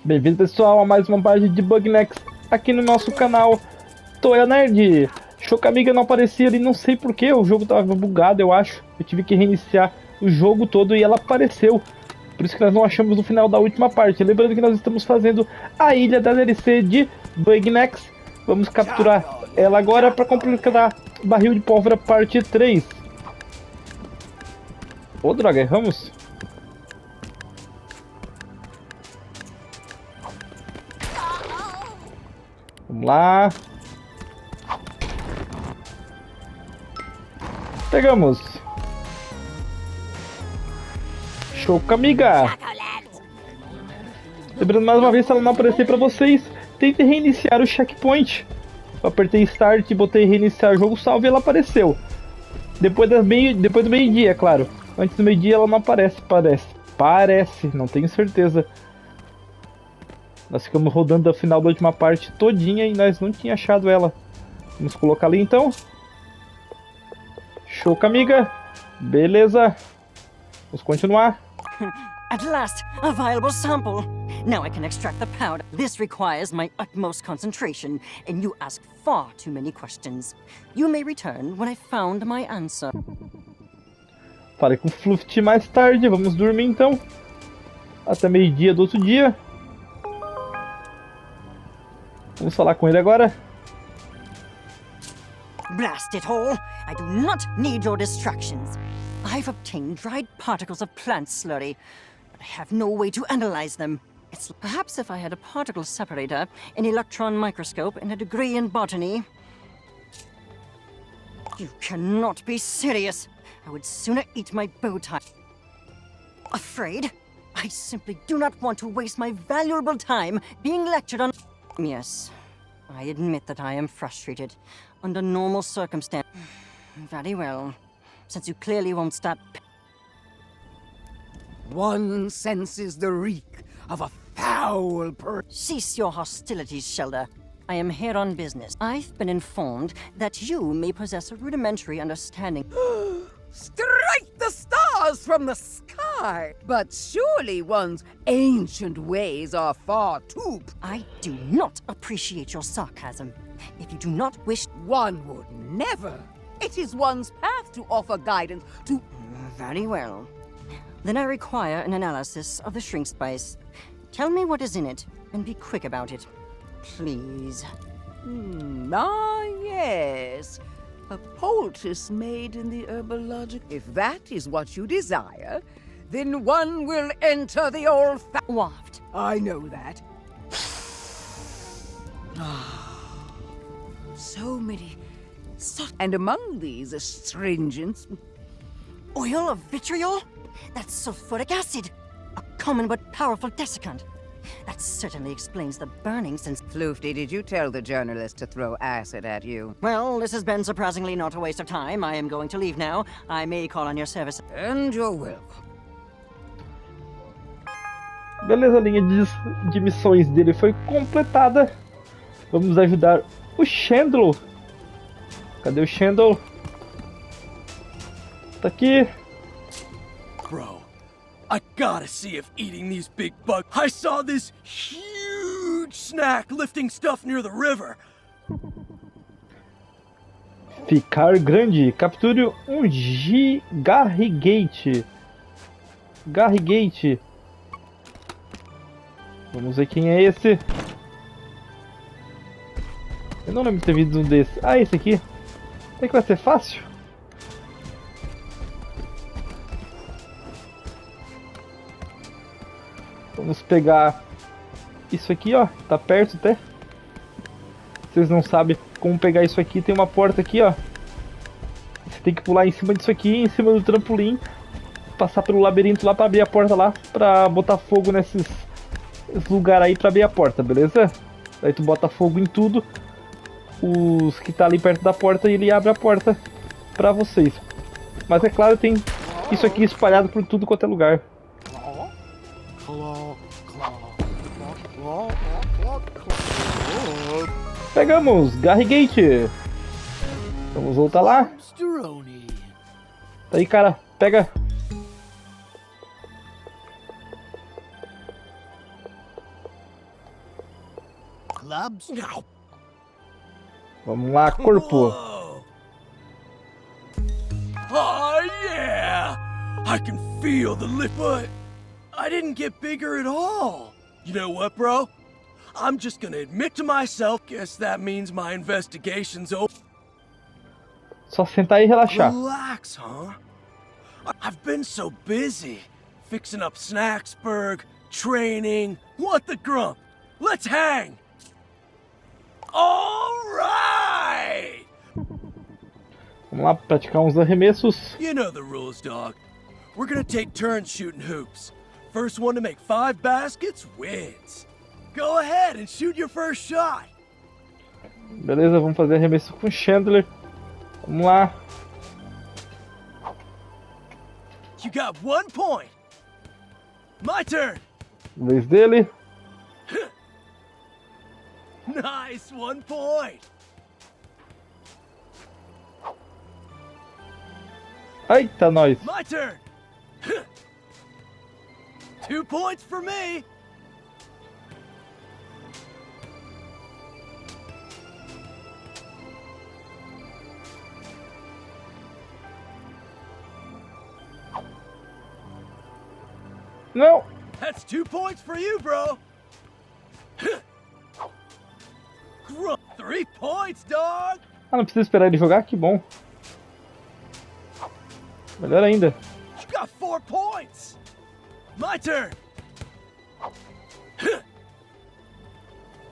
Bem-vindo, pessoal, a mais uma parte de Bugsnax aqui no nosso canal. Toya Nerd. Chocamiga não aparecia ali, não sei porquê, o jogo tava bugado, eu acho. Eu tive que reiniciar o jogo todo e ela apareceu. Por isso que nós não achamos no final da última parte. Lembrando que nós estamos fazendo a ilha da DLC de Bugsnax. Vamos capturar ela agora para completar barril de pólvora parte 3. Ô, droga, erramos. Vamos lá. Pegamos. Chocamiga. Lembrando mais uma vez, se ela não aparecer para vocês, tente reiniciar o checkpoint. Eu apertei Start e botei reiniciar o jogo salvo e ela apareceu. Depois do meio-dia, é claro. Antes do meio-dia ela não aparece, parece, não tenho certeza. Nós ficamos rodando a final da última parte todinha e nós não tínhamos achado ela. Vamos colocar ali então. Chocamiga. Beleza. Vamos continuar. At last, a viable sample. Now I can extract the powder. This requires my utmost concentration, and you ask far too many questions. You may return when I found my answer. Falei com o Fluffy mais tarde, vamos dormir então. Até meio-dia do outro dia. Vamos falar com ele agora. Blast it all! I do not need your distractions. I've obtained dried particles of plant slurry, but I have no way to analyze them. It's perhaps if I had a particle separator, an electron microscope, and a degree in botany. You cannot be serious. I would sooner eat my bow tie. Afraid? I simply do not want to waste my valuable time being lectured on. Yes, I admit that I am frustrated. Under normal circumstances. Very well. Since you clearly won't stop. One senses the reek of a foul Cease your hostilities, Shelda. I am here on business. I've been informed that you may possess a rudimentary understanding. Strike the stars from the sky! But surely one's ancient ways are far too... I do not appreciate your sarcasm. If you do not wish... One would never. It is one's path to offer guidance to... Very well. Then I require an analysis of the shrink spice. Tell me what is in it, and be quick about it. Please. Yes. A poultice made in the herbologic... If that is what you desire, then one will enter the old... Waft. I know that. So many... And among these astringents... Oil of vitriol? That's sulfuric acid. A common but powerful desiccant. That certainly explains the burning since... Floofty, did you tell the journalist to throw acid at you? Well, this has been surprisingly not a waste of time. I am going to leave now. I may call on your service. And you're welcome. Beleza, a linha de missões dele foi completada. Vamos ajudar o Chandler. Cadê o Chandler? Tá aqui. Bro, I gotta see if eating these big bugs... I saw this huge snack lifting stuff near the river. Ficar grande. Capture um Garrigate. Garrigate. Vamos ver quem é esse. Eu não lembro de ter visto um desses. Ah, esse aqui. Será que vai ser fácil? Vamos pegar isso aqui, ó. Tá perto até. Vocês não sabem como pegar isso aqui. Tem uma porta aqui, ó. Você tem que pular em cima disso aqui, em cima do trampolim. Passar pelo labirinto lá pra abrir a porta lá. Pra botar fogo nesses lugares aí pra abrir a porta, beleza? Aí tu bota fogo em tudo. Os que tá ali perto da porta, ele abre a porta pra vocês. Mas é claro, tem isso aqui espalhado por tudo quanto é lugar. Pegamos! Garrigate! Vamos voltar lá. Tá aí, cara. Pega. clubs? Now, Vamos lá, corpo. whoa. Oh, yeah! I can feel the lift, but I didn't get bigger at all. You know what, bro? I'm just gonna admit to myself, guess that means my investigation's over. Só sentar e relaxar. Relax, huh? I've been so busy. Fixing up Snacksburg, training. What the grump? Let's hang! Alright! Vamos lá praticar uns arremessos. You know the rules, dog. We're gonna take turns shooting hoops. First one to make 5 baskets wins. Go ahead and shoot your first shot. Beleza, vamos fazer arremesso com Chandler. Vamos lá. You got 1 point. My turn. Vez dele. Nice, 1 point. Eita, nós. My turn. 2 points for me. Não. That's 2 points for you, bro. 3 points, dog. Ah, não precisa esperar ele jogar? Que bom. Melhor ainda. You got 4 points. My turn.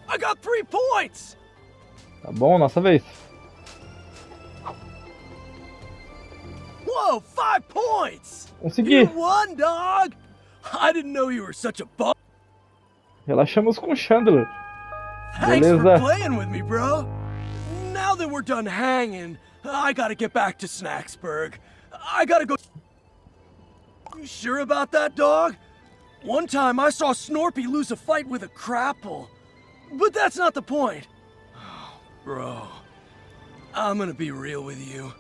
I got 3 points. Tá bom, nossa vez. Whoa, 5 points. Consegui. You won, dog. I didn't know you were such a bum. Relaxamos com Chandler. Thanks for Beleza. playing with me, bro. Now that we're done hanging, I gotta get back to Snacksburg. I gotta go. You sure about that, dog? One time I saw Snorpy lose a fight with a crapple. But that's not the point. Bro, I'm gonna be real with you.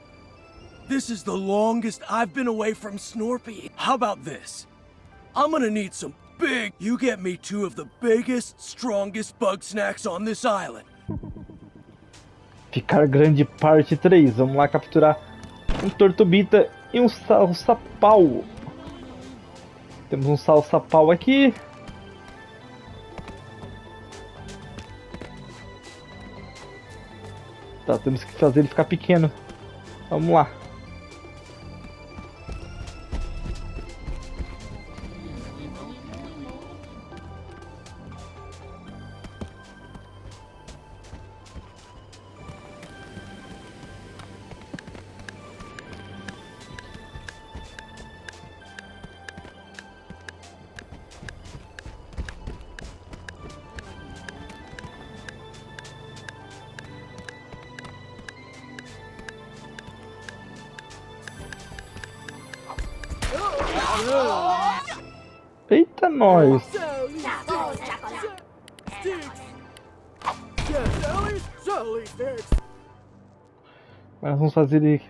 This is the longest I've been away from Snorpy. How about this? I'm gonna need some big... You get me 2 of the biggest, strongest Bugsnax on this island. Ficar grande parte 3. Vamos lá capturar um tortubita e um salsa-pau. Temos um salsa-pau aqui. Tá, temos que fazer ele ficar pequeno. Vamos lá. Eita, nós! Mas vamos fazer ele.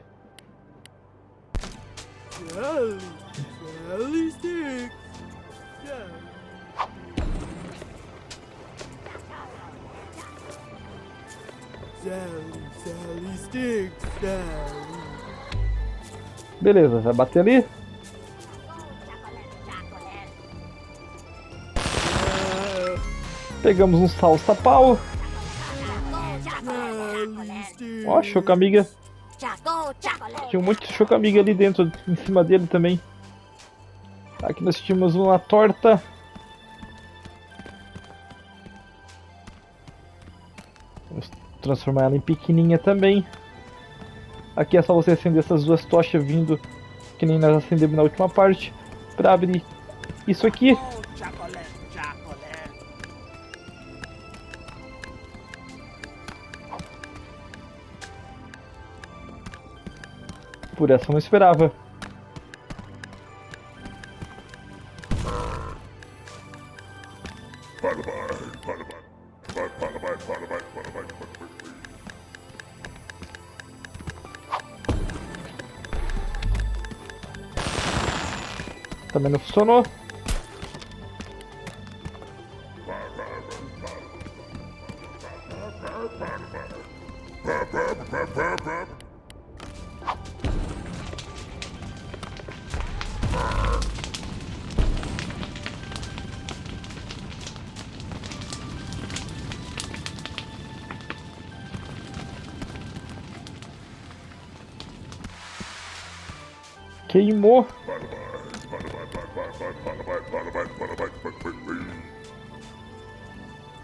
Beleza, vai bater ali. Pegamos um salsa-pau. Ó, choca-amiga. Tinha um monte de choca-amiga ali dentro, em cima dele também. Aqui nós tínhamos uma torta. Vamos transformar ela em pequenininha também. Aqui é só você acender essas 2 tochas vindo, que nem nós acendemos na última parte, para abrir isso aqui. Por essa eu não esperava. Também não funcionou. Queimou.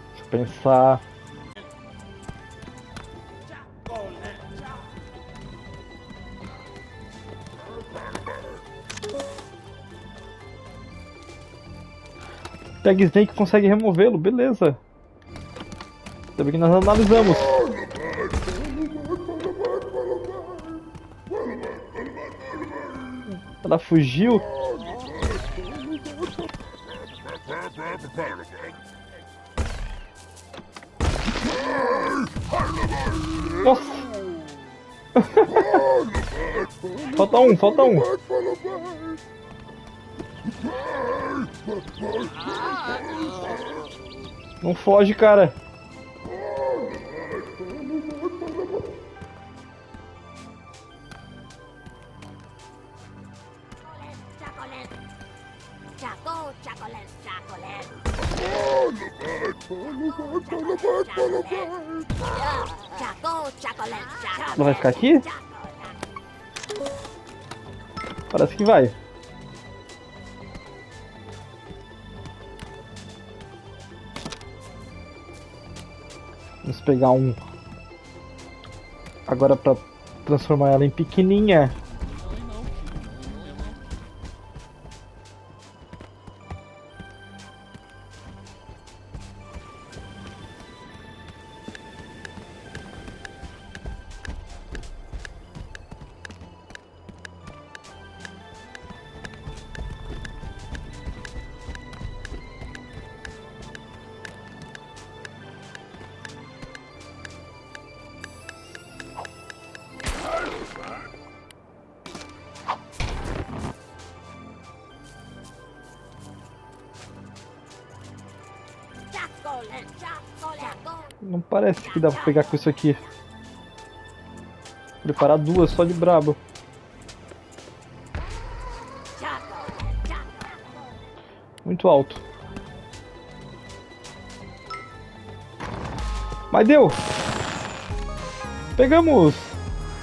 Deixa eu pensar. Pega Snake e consegue removê-lo, beleza. Ainda bem que nós analisamos. Ela fugiu. Nossa! Falta um, falta um. Não foge, cara. Não vai ficar aqui? Parece que vai. Vamos pegar um agora para transformar ela em pequenininha. Não parece que dá pra pegar com isso aqui. Preparar duas só de brabo. Muito alto. Mas deu! Pegamos!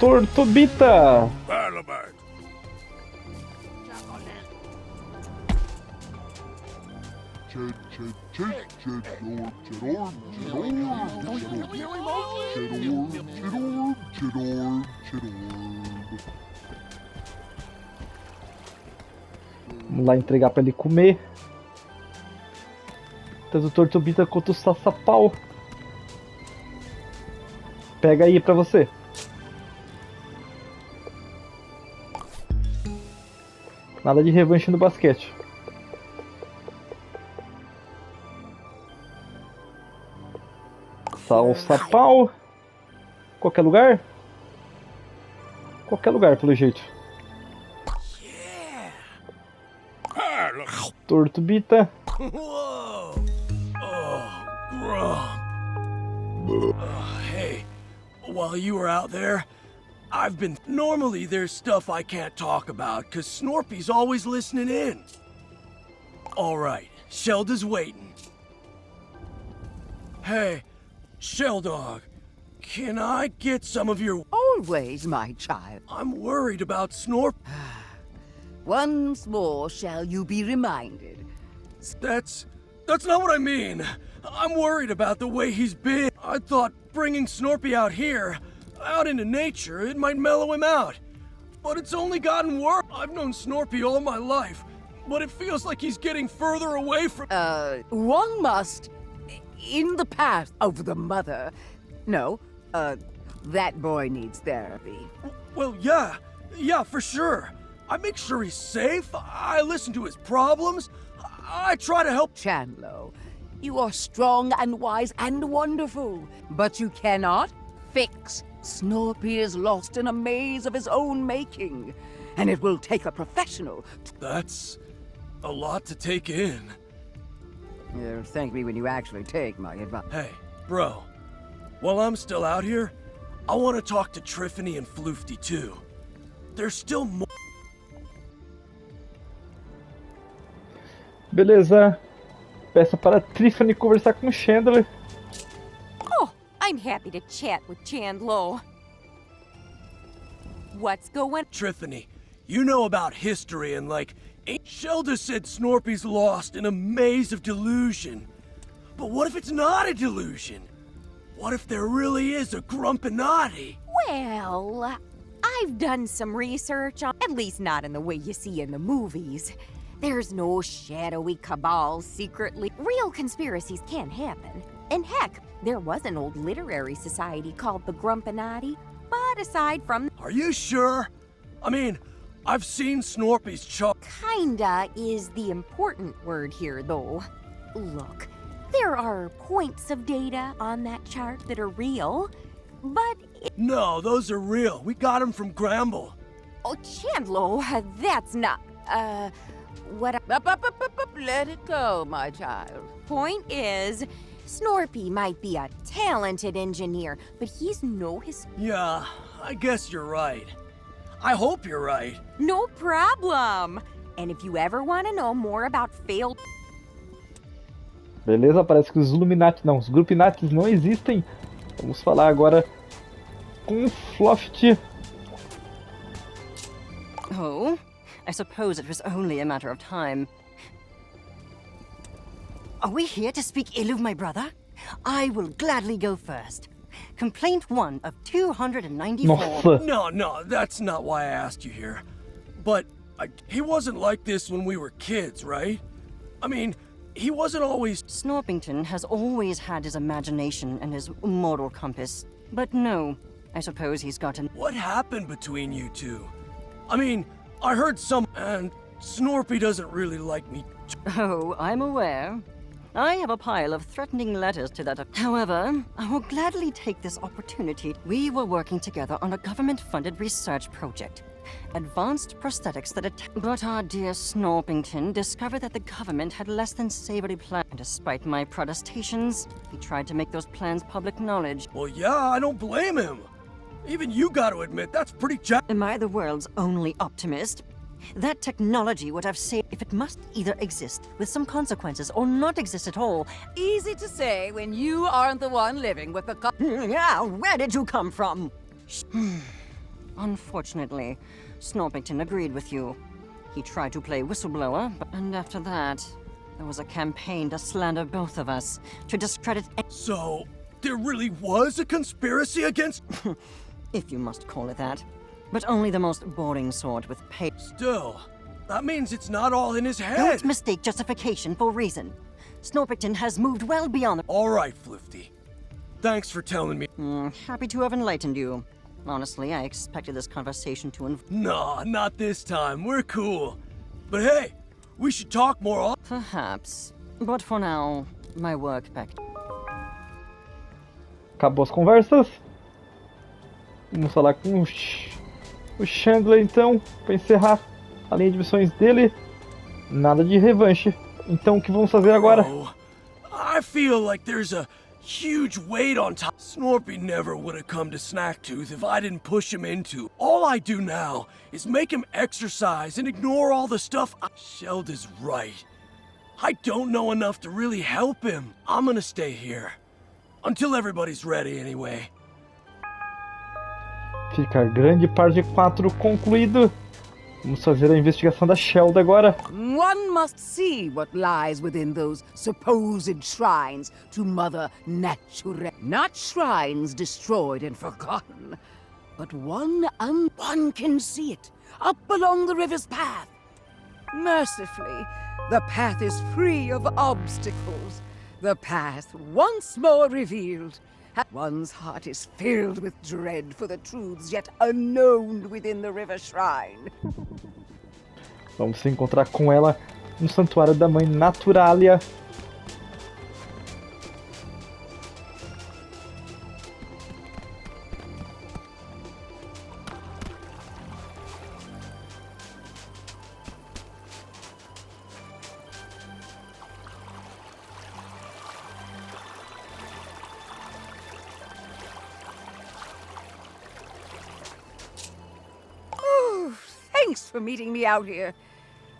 Tortobita! Vamos lá entregar pra ele comer. Tanto o Tortobita quanto o Sassapau. Pega aí pra você. Nada de revanche no basquete. Sassapau. Qualquer lugar? Qualquer lugar, pelo jeito. Tortobita. Whoa! Hey, while you were out there, I've been... Normally there's stuff I can't talk about, cause Snorpy's always listening in. Alright, Shelda's waiting. Hey, Sheldog, can I get some of your... Always, my child. I'm worried about Snorp... Once more shall you be reminded. That's not what I mean. I'm worried about the way he's been. I thought bringing Snorpy out here, out into nature, it might mellow him out. But it's only gotten worse. I've known Snorpy all my life, but it feels like he's getting further away from... One must... In the path of the mother... No, that boy needs therapy. Well, yeah, for sure. I make sure he's safe, I listen to his problems, I try to help... Chandlo, you are strong and wise and wonderful, but you cannot fix. Snorpy is lost in a maze of his own making, and it will take a professional. That's a lot to take in. Thank me when you actually take my advice. Hey, bro, While I'm still out here, I want to talk to Triffany and Floofty too. There's still more. Beleza. Peça para Tiffany conversar com Chandler. Oh, I'm happy to chat with Chandler. What's going? Triffany, you know about history and Shelda said Snorpy's lost in a maze of delusion. But what if it's not a delusion? What if there really is a Grumpinati? Well, I've done some research on, at least not in the way you see in the movies. There's no shadowy cabal secretly. Real conspiracies can happen. And heck, there was an old literary society called the Grumpinati. But aside from... Are you sure? I mean, I've seen Snorpy's chart. Kinda is the important word here, though. Look, there are points of data on that chart that are real, but... No, those are real. We got them from Gramble. Oh, Chandler, that's not... what Let it go, my child. point is, Snorpy might be a talented engineer, but he's no Yeah, I guess you're right. I hope you're right. No problem. And if you ever want to know more about failed... Beleza, parece que os Illuminati não, os Grumpinatis não existem. Vamos falar agora com o Floft. Oh, I suppose it was only a matter of time. Are we here to speak ill of my brother? I will gladly go first. Complaint 1 of 294. Nossa. No, that's not why I asked you here. But he wasn't like this when we were kids, right? I mean, he wasn't always... Snorpington has always had his imagination and his moral compass. But no, I suppose he's gotten... What happened between you two? I mean, I heard some... And Snorpy doesn't really like me. Oh, I'm aware. I have a pile of threatening letters to that effect. However, I will gladly take this opportunity. We were working together on a government-funded research project. Advanced prosthetics that But our dear Snorpington discovered that the government had less than savory plans. Despite my protestations, he tried to make those plans public knowledge. Well, yeah, I don't blame him. Even you gotta admit, that's pretty Am I the world's only optimist? That technology would have saved if it must either exist with some consequences or not exist at all. Easy to say when you aren't the one living with the Yeah, where did you come from? Unfortunately, Snorpington agreed with you. He tried to play whistleblower, and after that, there was a campaign to slander both of us, to discredit... So, there really was a conspiracy against... if you must call it that. But only the most boring sort with pay... Still, that means it's not all in his head. Don't mistake justification for reason. Snorpington has moved well beyond the... All right, Floofty. Thanks for telling me. Happy to have enlightened you. Honestly, I expected this conversation to Nah, not this time. We're cool. But hey, we should talk more often. Perhaps. But for now, my work back. Acabou as conversas. Vamos falar com o Chandler então, para encerrar a linha de missões dele. Nada de revanche. Então o que vamos fazer agora? Oh, I feel like there's a huge weight on top. Snorpy never would have come to Snacktooth if I didn't push him into. All I do now is make him exercise and ignore all the stuff. Shelda's right. I don't know enough to really help him. I'm gonna stay here. Until everybody's ready anyway. Fica grande parte 4 concluído. Vamos fazer a investigação da Shelda agora. One must see what lies within those supposed shrines to Mother Nature. Not shrines destroyed and forgotten, but one can see it, up along the river's path. Mercifully, the path is free of obstacles. The path once more revealed. One's heart is filled with dread for the truths yet unknown within the river shrine. Vamos se encontrar com ela no Santuário da Mãe Naturalia. for meeting me out here.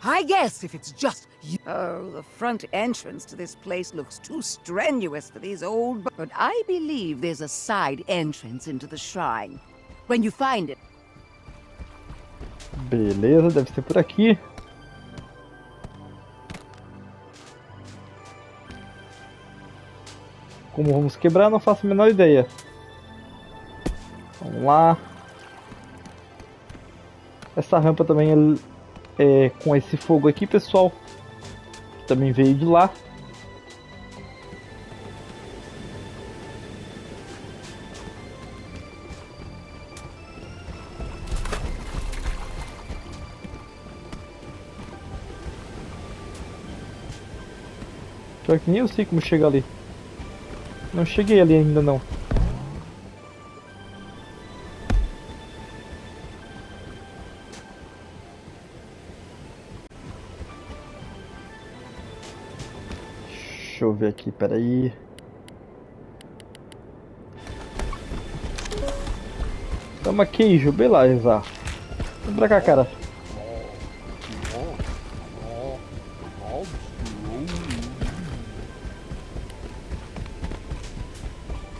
I guess if it's just you. Oh, the front entrance to this place looks too strenuous for these old. But I believe there's a side entrance into the shrine. When you find it. Beleza, deve ser por aqui. Como vamos quebrar, não faço a menor ideia. Vamos lá. Essa rampa também é com esse fogo aqui, pessoal. Que também veio de lá. Pior que nem eu sei como chegar ali. Não cheguei ali ainda não. Deixa eu ver aqui, peraí. Toma queijo, beleza. Vem pra cá, cara.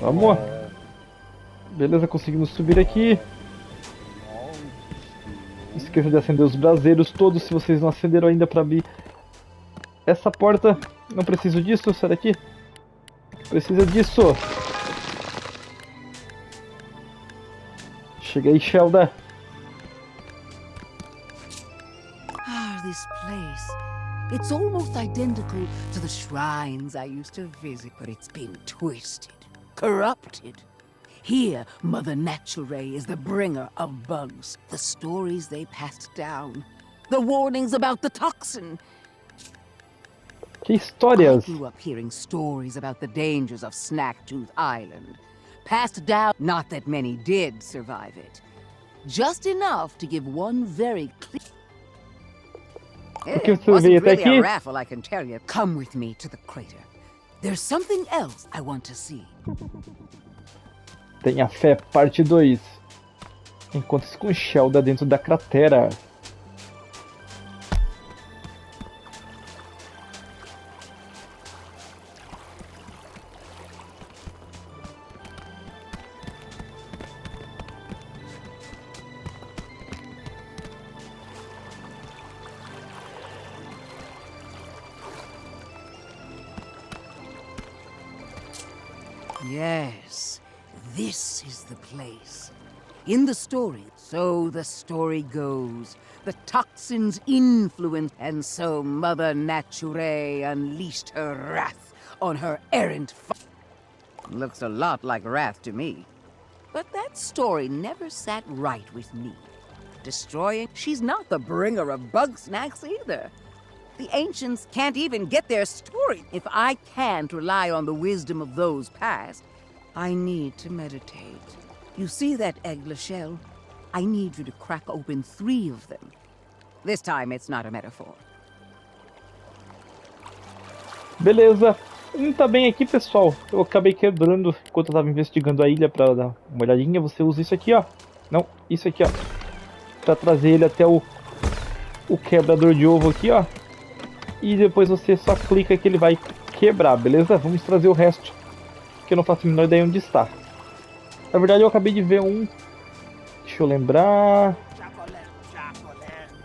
Vamos. Beleza, conseguimos subir aqui. Não esqueça de acender os braseiros todos se vocês não acenderam ainda para abrir essa porta. Não preciso disso, sai daqui. Precisa disso. Chega aí, Shelda. Ah, this place. It's almost identical to the shrines I used to visit, but it's been twisted. Corrupted. Here, Mother Nature is the bringer of bugs. The stories they passed down. The warnings about the toxin. Que histórias. I grew up hearing stories about the dangers of Snacktooth Island. Passed down, not that many did survive it. Just enough to give one very clear... Porque It você wasn't veio até really a aqui? raffle, I can tell you. Come with me to the crater. There's something else I want to see. Tenha fé, parte 2. Encontre-se com Shelda dentro da cratera. Yes, this is the place. In the story, so the story goes, the toxin's influence, and so Mother Nature unleashed her wrath on her errant Looks a lot like wrath to me. But that story never sat right with me. Destroying, she's not the bringer of Bugsnax either. The ancients can't even get their story. If I can't rely on the wisdom of those past, I need to meditate. You see that egg shell? I need you to crack open 3 of them. This time it's not a metaphor. Beleza. Tá bem aqui, pessoal. Eu acabei quebrando enquanto eu tava investigando a ilha pra dar uma olhadinha. Você usa isso aqui, ó. Não, isso aqui, ó. Pra trazer ele até o quebrador de ovo aqui, ó. E depois você só clica que ele vai quebrar, beleza? Vamos trazer o resto, que eu não faço a menor ideia onde está. Na verdade eu acabei de ver um. Deixa eu lembrar.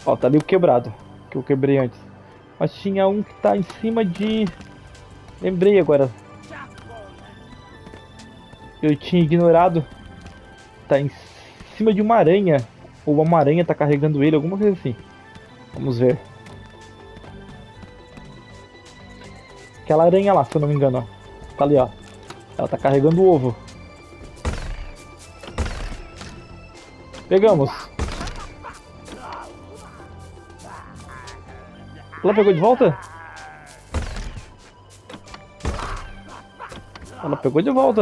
Ó, tá ali o quebrado, que eu quebrei antes. Mas tinha um que tá em cima de... Lembrei agora. Eu tinha ignorado. Tá em cima de uma aranha. Ou uma aranha tá carregando ele, alguma coisa assim. Vamos ver. Aquela aranha lá, se eu não me engano, ó. Tá ali, ó. Ela tá carregando o ovo. Pegamos. Ela pegou de volta? Ela pegou de volta.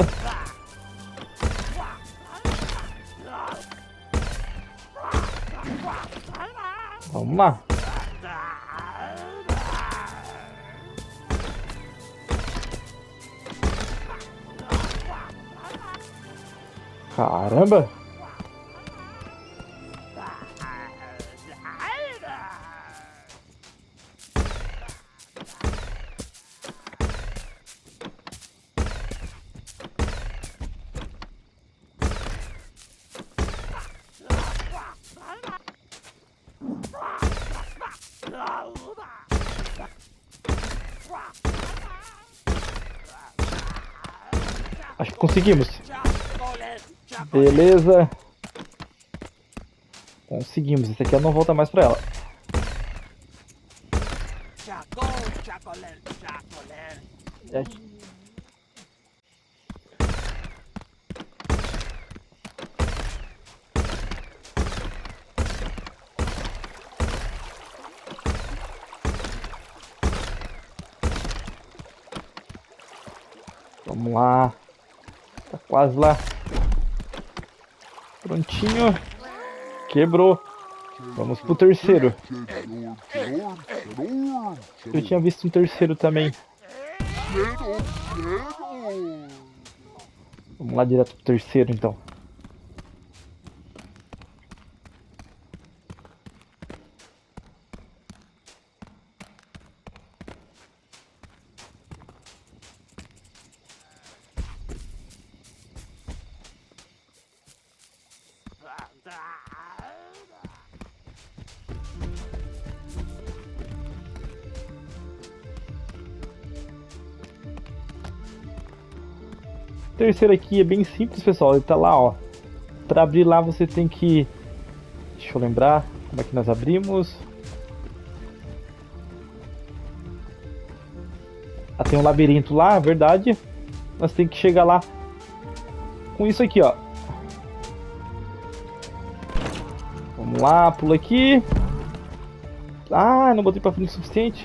Vamos lá. Caramba! Acho que conseguimos. Beleza. Conseguimos. Esse aqui ela não volta mais pra ela. É. Vamos lá. Tá quase lá. Prontinho. Quebrou. Vamos pro terceiro. Eu tinha visto um terceiro também. Vamos lá direto pro terceiro então. O terceiro aqui é bem simples, pessoal. Ele tá lá, ó. Pra abrir lá você tem que... Deixa eu lembrar como é que nós abrimos. Ah, tem um labirinto lá, verdade. Nós tem que chegar lá com isso aqui, ó. Vamos lá, pula aqui. Ah, não botei pra frente o suficiente.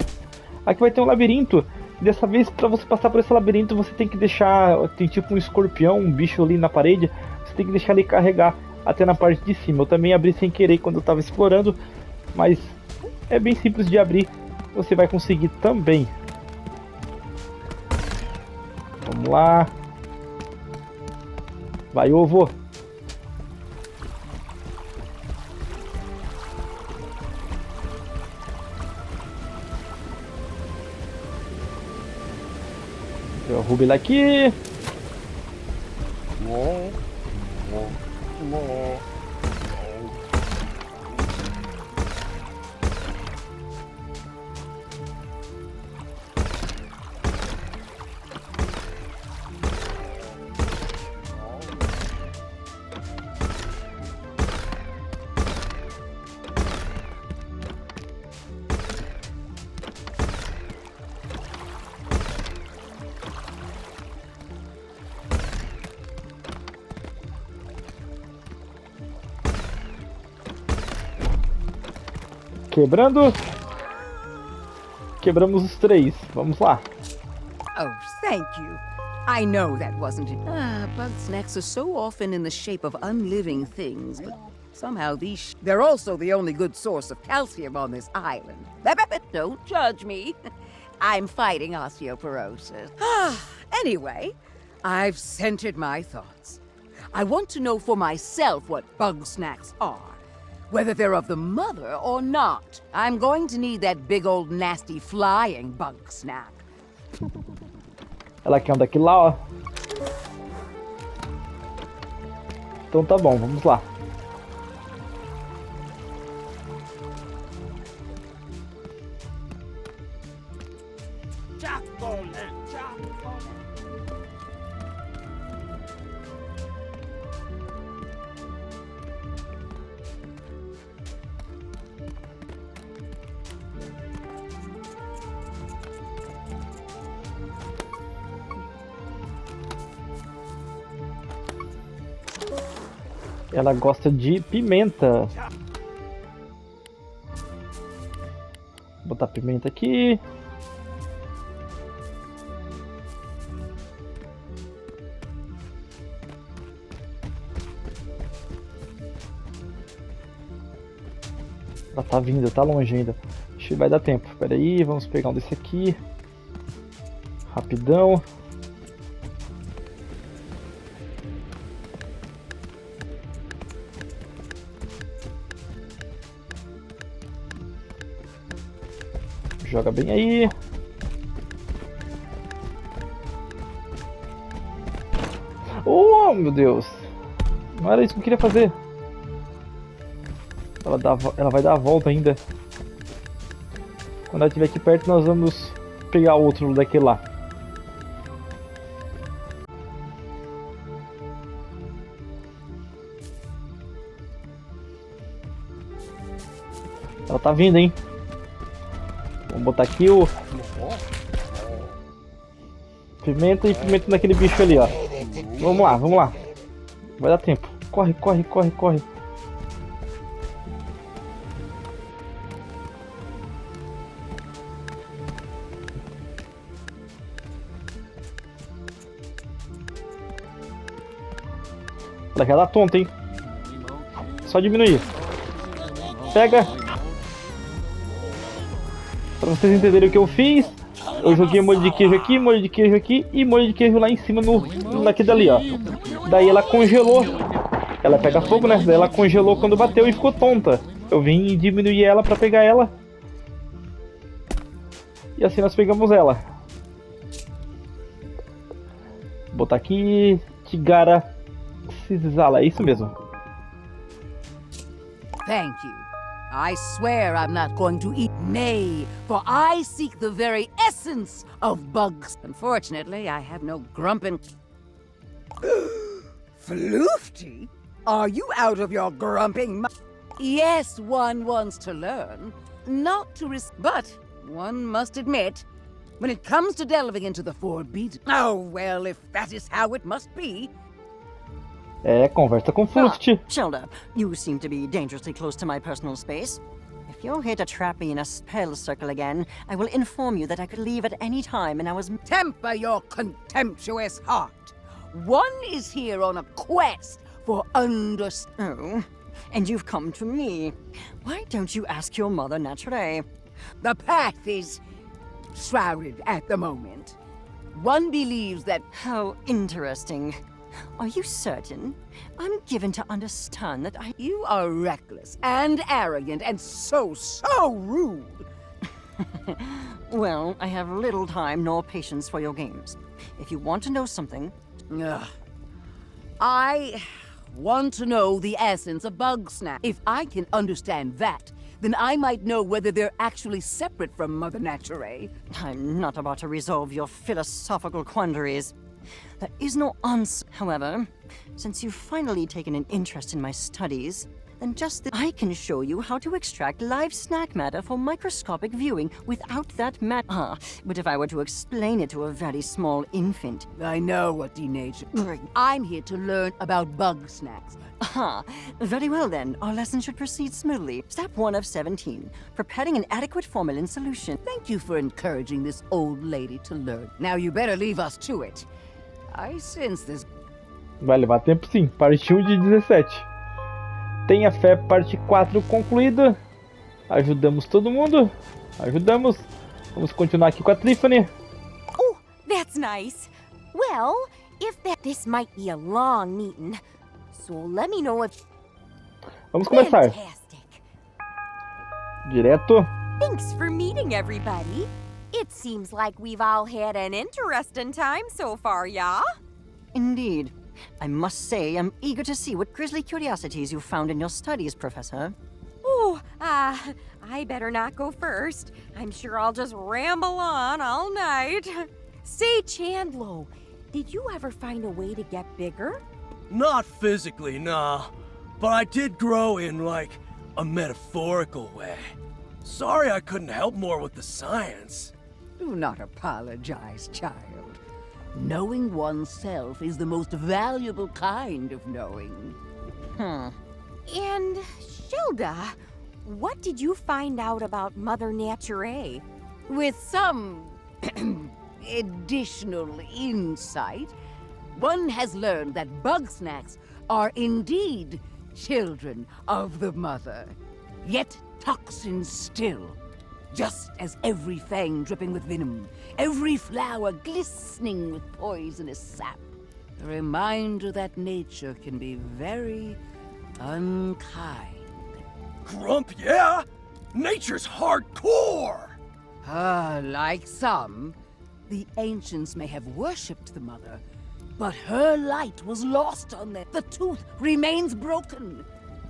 Aqui vai ter um labirinto. Dessa vez, pra você passar por esse labirinto, você tem que deixar... Tem tipo um escorpião, um bicho ali na parede. Você tem que deixar ele carregar até na parte de cima. Eu também abri sem querer quando eu tava explorando. Mas é bem simples de abrir. Você vai conseguir também. Vamos lá. Vai, ovo. Derruba ele aqui. Quebrando. Quebramos os três. Vamos lá. Oh, thank you. I know that wasn't it. Bugsnax are so often in the shape of unliving things, but somehow they're also the only good source of calcium on this island. Don't judge me. I'm fighting osteoporosis. Anyway, I've centered my thoughts. I want to know for myself what Bugsnax are. Whether they're of the mother or not. I'm going to need that big old nasty flying Bugsnax. Ela quer um daquele lá, ó. Então tá bom, vamos lá. Ela gosta de pimenta. Vou botar pimenta aqui. Ela tá vindo, tá longe ainda. Acho que vai dar tempo. Pera aí, vamos pegar um desse aqui. Rapidão. Joga bem aí. Oh, meu Deus. Não era isso que eu queria fazer. Ela vai dar a volta ainda. Quando ela estiver aqui perto, nós vamos pegar outro daquele lá. Ela tá vindo, hein? Vamos botar aqui o... Pimenta e pimenta naquele bicho ali, ó. Vamos lá, vamos lá. Vai dar tempo. Corre, corre, corre, corre. Daquela tonta, hein? Só diminuir. Pega. Pra vocês entenderem o que eu fiz, eu joguei molho de queijo aqui, molho de queijo aqui e molho de queijo lá em cima naquele dali, ó. Daí ela congelou. Ela pega fogo, né? Daí ela congelou quando bateu e ficou tonta. Eu vim diminuir ela pra pegar ela. E assim nós pegamos ela. Vou botar aqui. Tigara. Cisala, é isso mesmo. Thank you. I swear I'm not going to eat. Nay, for I seek the very essence of bugs. Unfortunately, I have no grumpin'. Floofty? Are you out of your grumping mind? Yes, one wants to learn. Not to but one must admit, when it comes to delving into the forbidden. Oh, well, if that is how it must be. É, conversa com Fluft. Shelda, you seem to be dangerously close to my personal space. If you're here to trap me in a spell circle again, I will inform you that I could leave at any time and I was... Temper your contemptuous heart. One is here on a quest for Oh, and you've come to me. Why don't you ask your mother naturally? The path is shrouded at the moment. One believes that... How interesting. Are you certain? I'm given to understand that You are reckless and arrogant and so rude. Well, I have little time nor patience for your games. If you want to know something... Ugh. I want to know the essence of Bugsnax. If I can understand that, then I might know whether they're actually separate from Mother Nature. I'm not about to resolve your philosophical quandaries. There is no answer. However, since you've finally taken an interest in my studies, then I can show you how to extract live snack matter for microscopic viewing without that but if I were to explain it to a very small infant... I know what denature... I'm here to learn about Bugsnax. Very well then. Our lesson should proceed smoothly. Step 1 of 17. Preparing an adequate formalin solution. Thank you for encouraging this old lady to learn. Now you better leave us to it. I sense this... Vai levar tempo sim. Parte 1 de 17. Tenha fé, parte 4 concluída. Ajudamos todo mundo. Ajudamos. Vamos continuar aqui com a Tiffany. Oh, that's nice. Well, this might be a long meeting. So let me know if... Vamos começar. Fantastic. Direto. Thanks for meeting everybody. It seems like we've all had an interesting time so far, yeah? Indeed. I must say, I'm eager to see what grisly curiosities you found in your studies, Professor. Oh, I better not go first. I'm sure I'll just ramble on all night. Say, Chandlo, did you ever find a way to get bigger? Not physically, nah. But I did grow in, like, a metaphorical way. Sorry I couldn't help more with the science. Do not apologize, child. Knowing oneself is the most valuable kind of knowing. And, Shelda, what did you find out about Mother Nature? With some additional insight, one has learned that Bugsnax are indeed children of the mother, yet toxins still. Just as every fang dripping with venom, every flower glistening with poisonous sap. A reminder that nature can be very unkind. Grump, yeah? Nature's hardcore! Like some, the ancients may have worshipped the mother, but her light was lost on them. The tooth remains broken.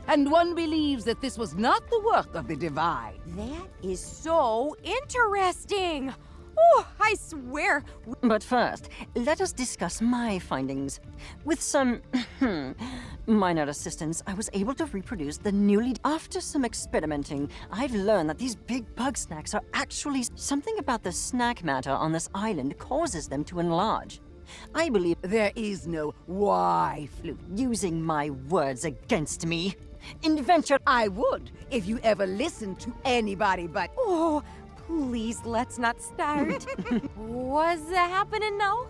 And one believes that this was not the work of the divine. That is so interesting! Oh, I swear! But first, let us discuss my findings. With some minor assistance, I was able to reproduce the newly... After some experimenting, I've learned that these big Bugsnax are actually... Something about the snack matter on this island causes them to enlarge. I believe... There is no why, Flute. Using my words against me. Invention... I would, if you ever listened to anybody but... Oh, please, let's not start. What's happening now?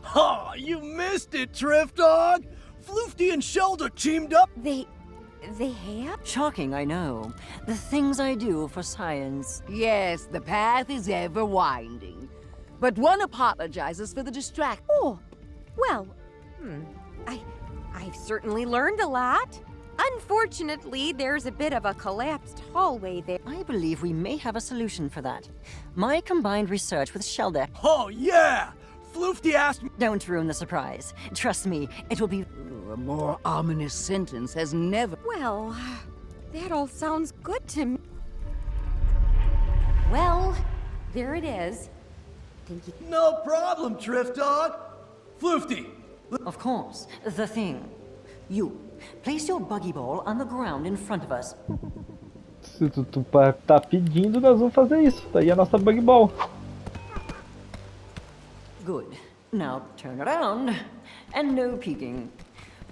Ha! You missed it, Triff Dog! Floofty and Shelda teamed up. They have? Shocking, I know. The things I do for science. Yes, the path is ever winding. But one apologizes for the distraction. Oh, well, I've certainly learned a lot. Unfortunately, there's a bit of a collapsed hallway there. I believe we may have a solution for that. My combined research with Shelda... Oh, yeah! Floofty asked me. Don't ruin the surprise. Trust me, it will be... A more ominous sentence has never... Well, that all sounds good to me. Well, there it is. Think you... No problem, Triff Dog. Floofty. Of course, the thing. You, place your buggy ball on the ground in front of us. Se tu tá pedindo, nós vamos fazer isso. Tá aí a nossa bug ball. Good. Now turn around. And no peeking.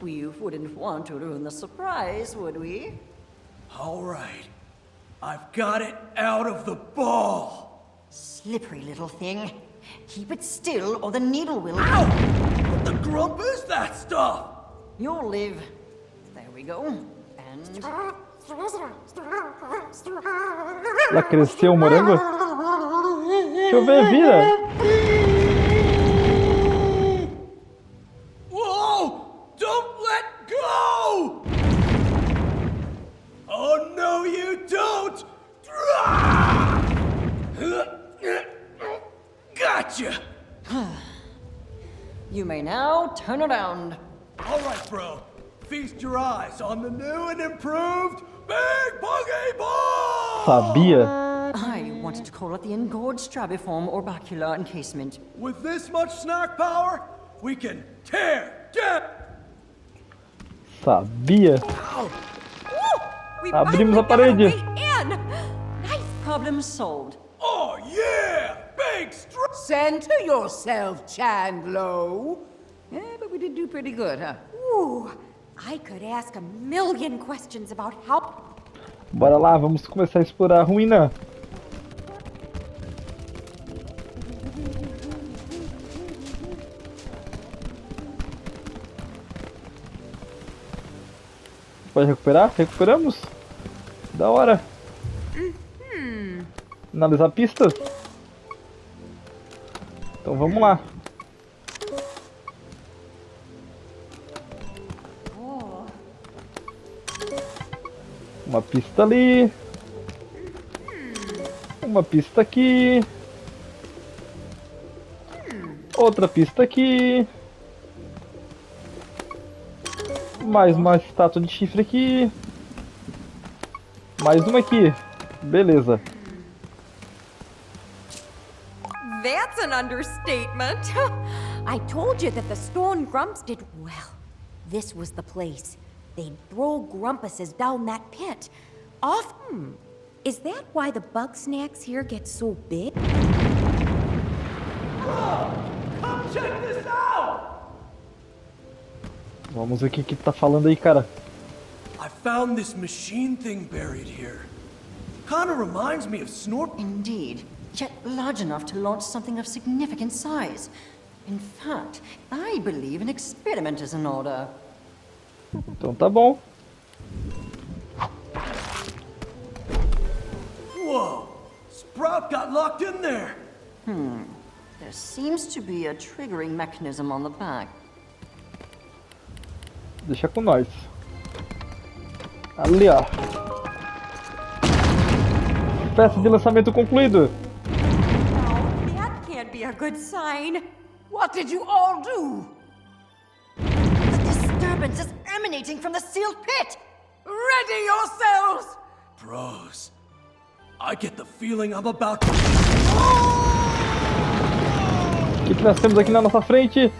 We wouldn't want to ruin the surprise, would we? All right. I've got it out of the ball. Slippery little thing. Keep it still or the needle will... Ow! What the grump is that stuff? You'll live. There we go. And... Lá cresceu o morango? Deixa eu ver, vira. Whoa! Don't let go! Oh, no, you don't! Gotcha! You may now turn around. All right, bro. Feast your eyes on the new and improved Big Buggy Ball! Sabia? I wanted to call it the engorged strabiform orbicular encasement. With this much snack power, we can tear down... Sabia? We Abrimos a finally got parede. a way in. Nice. Problem solved. Oh, yeah! Big Center yourself, Chandlo. Yeah, but we did do pretty good, huh? Ooh, I could ask a million questions about how... Bora lá, vamos começar a explorar a ruína. Pode recuperar? Recuperamos? Da hora. Analisar pistas? Então vamos lá. Uma pista ali. Uma pista aqui. Outra pista aqui. Mais uma estátua de chifre aqui. Mais uma aqui. Beleza. That's an understatement. I told you that the stone grumps did well. This was the place. They'd throw grumpuses down that pit. Off. Is that why the Bugsnax here get so big? Come check this out! Vamos ver o que tá falando aí, cara. I found this machine thing buried here. Kinda reminds me of Snorp. Indeed, yet large enough to launch something of significant size. In fact, I believe an experiment is in order. Então tá bom. Whoa! Sprout got locked in there! There seems to be a triggering mechanism on the back. Deixa com nós. Ali, ó. Festa de lançamento concluído. That can't be a good sign. What did you all do? The disturbance is emanating from the sealed pit! Ready yourselves! Bros, I get the feeling I'm about to... O que nós temos aqui na nossa frente?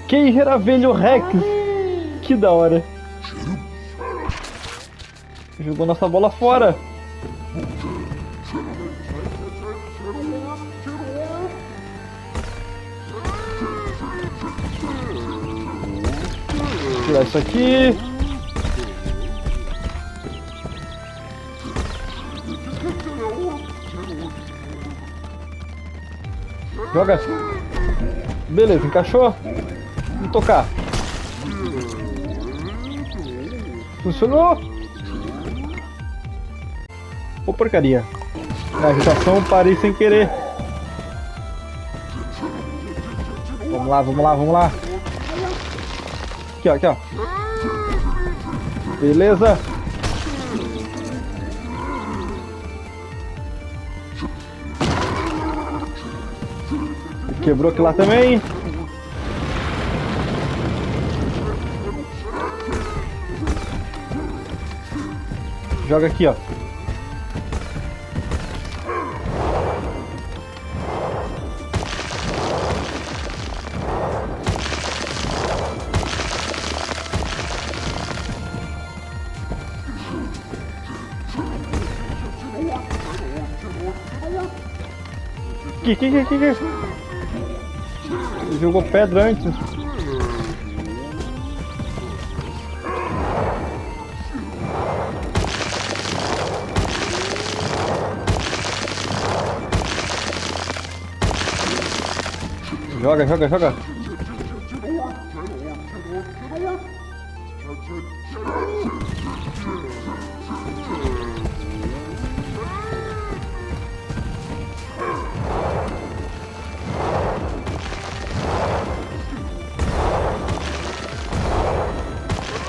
Queijeravelho Rex. Que da hora. Jogou nossa bola fora. Tirar isso aqui. Joga. Beleza, encaixou. Vamos tocar. Funcionou. Ô, porcaria. Na agitação parei sem querer. Vamos lá, vamos lá, vamos lá. Aqui, ó, aqui, ó. Beleza. Quebrou aqui lá também. Joga aqui, ó. Que? Ele jogou pedra antes. Joga.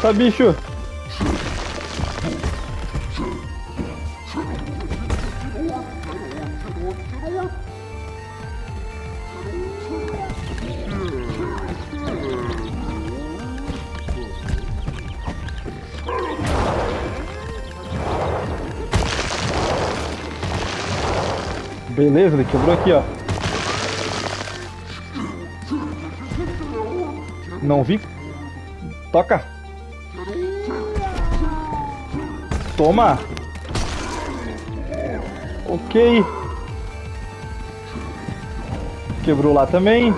Tá, bicho. Beleza, ele quebrou aqui, ó. Não vi. Toca. Toma. Ok. Quebrou lá também.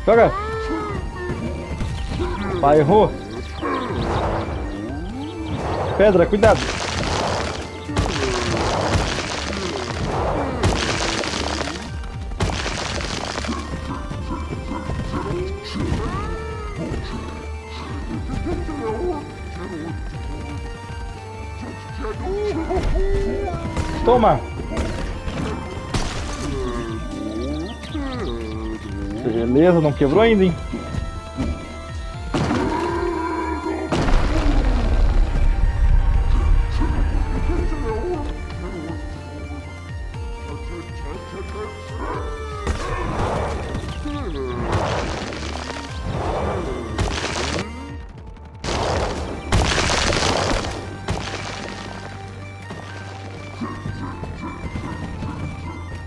Joga. Vai, errou. Pedra, cuidado. Toma. Beleza, não quebrou ainda, hein?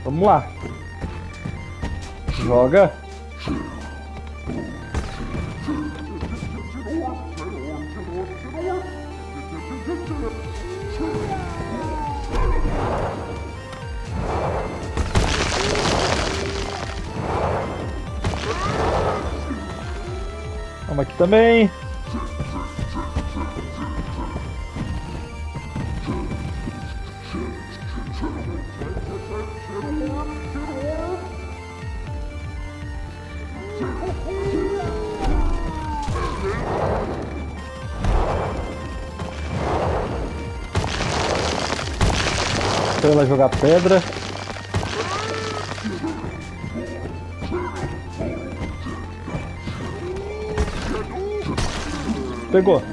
Vamos lá. Joga. Vamos aqui também. Pra ela jogar pedra. Pegou.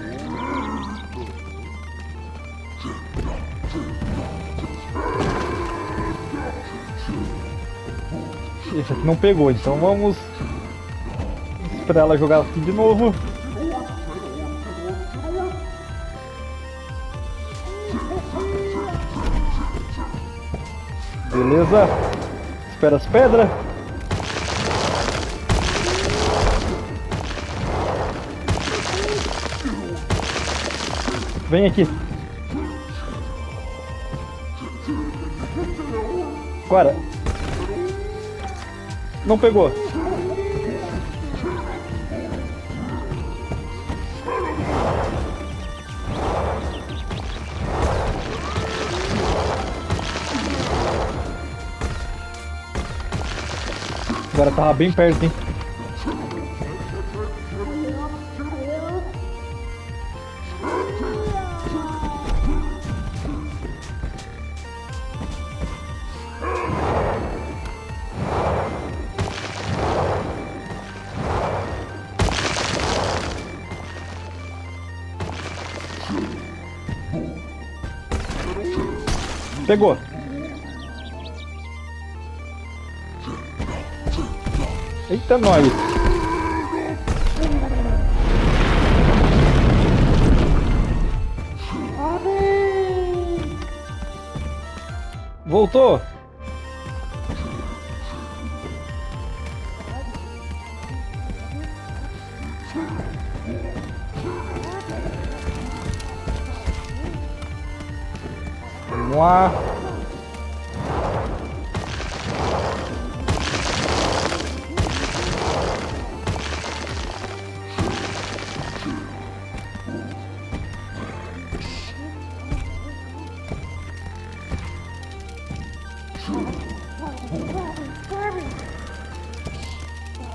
Esse aqui não pegou, então vamos esperar ela jogar aqui de novo. Beleza. Espera as pedras. Vem aqui. Agora. Não pegou. Agora tava bem perto, hein? Pegou. Eita, nós. Voltou. Vamos lá.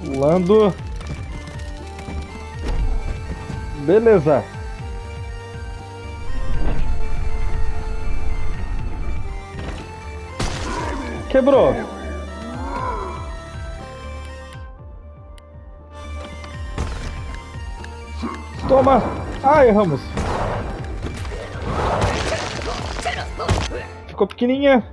Pulando. Beleza. Quebrou. Toma. Ah, erramos. Ficou pequenininha.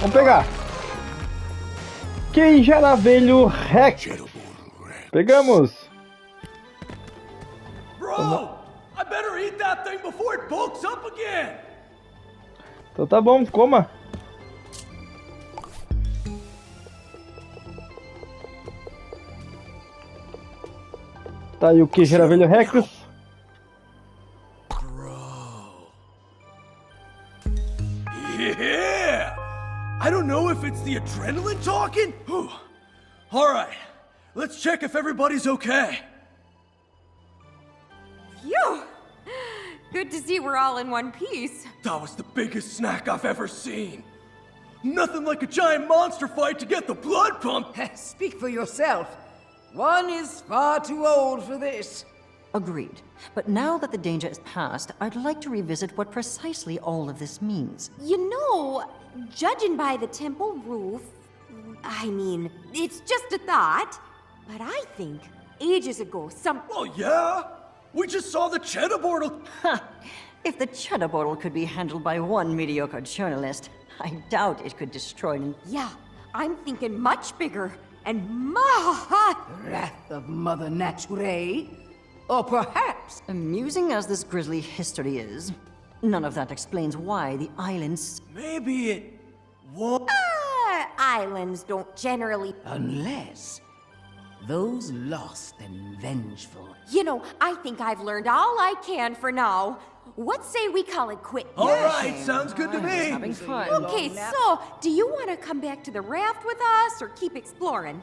Vamos pegar. Quem já velho Rex. Pegamos. Bro, I better eat that thing before it bulks up again. Então tá bom, coma. Tá aí o que, Geravelho Rex? Yeah! I don't know if it's the adrenaline talking. All right, let's check if everybody's okay. Phew! Good to see we're all in one piece. That was the biggest snack I've ever seen. Nothing like a giant monster fight to get the blood pumping. Speak for yourself. One is far too old for this. Agreed. But now that the danger is past, I'd like to revisit what precisely all of this means. You know, judging by the temple roof, I mean, it's just a thought, but I think ages ago Well, yeah. We just saw the cheddar portal. If the cheddar bottle could be handled by one mediocre journalist, I doubt it could destroy an... Yeah, I'm thinking much bigger and Wrath of Mother Nature? Or perhaps... Amusing as this grisly history is, none of that explains why the islands... Maybe it won't. islands don't generally... Unless those lost and vengeful. You know, I think I've learned all I can for now. What say we call it quit? All right, sounds good to me. Having fun. Okay, so, do you want to come back to the raft with us or keep exploring?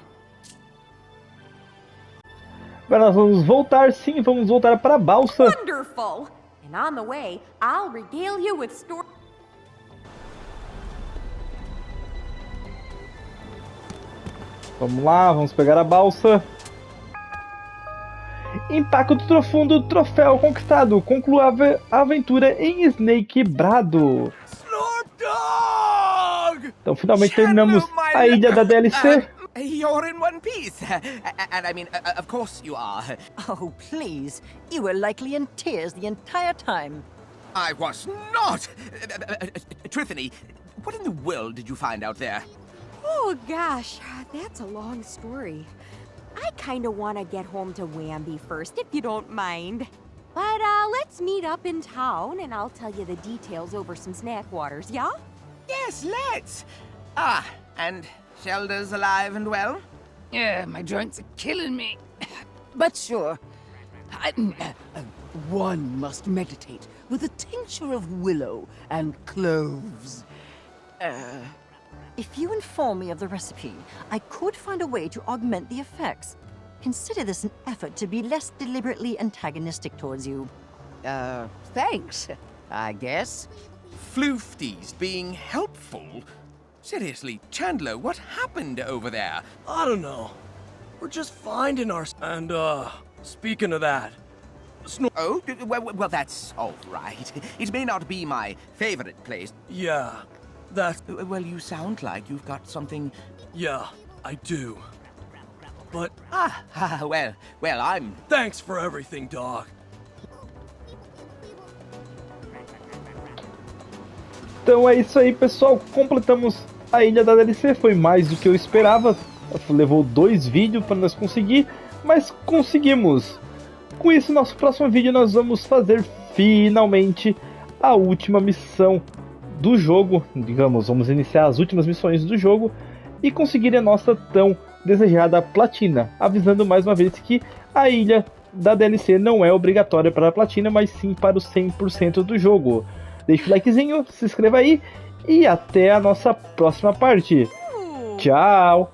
Agora nós vamos voltar, sim, vamos voltar para a balsa. Wonderful! And on the way, I'll regale you with stories. Vamos lá, vamos pegar a balsa. Impacto profundo, troféu conquistado. Conclua a aventura em Snake Brado. Snoop Dogg! Então finalmente terminamos a ilha da DLC. You're in one piece. And I mean, of course you are. Oh, please. You were likely in tears the entire time. I was not. Trithany, what in the world did you find out there? Oh gosh, that's a long story. I kinda wanna get home to Wamby first, if you don't mind. But, let's meet up in town, and I'll tell you the details over some snack waters, yeah? Yes, let's. And Shelda's alive and well? Yeah, my joints are killing me. But sure. One must meditate with a tincture of willow and cloves. If you inform me of the recipe, I could find a way to augment the effects. Consider this an effort to be less deliberately antagonistic towards you. Thanks, I guess. Floofties being helpful? Seriously, Chandler, what happened over there? I don't know. We're just finding our... And, speaking of that, Oh, well, that's all right. It may not be my favorite place. yeah, that's... Well, you sound like you've got something... Yeah, I do. But Well, I'm... thanks for everything, dog. Então é isso aí, pessoal. Completamos a ilha da DLC. Foi mais do que eu esperava. Levou 2 vídeos para nós conseguir, mas conseguimos. Com isso, nosso próximo vídeo nós vamos fazer finalmente a última missão do jogo. Digamos, vamos iniciar as últimas missões do jogo e conseguir a nossa tão desejada platina. Avisando mais uma vez que a ilha da DLC não é obrigatória para a platina, mas sim para o 100% do jogo. Deixa o likezinho, se inscreva aí e até a nossa próxima parte. Tchau!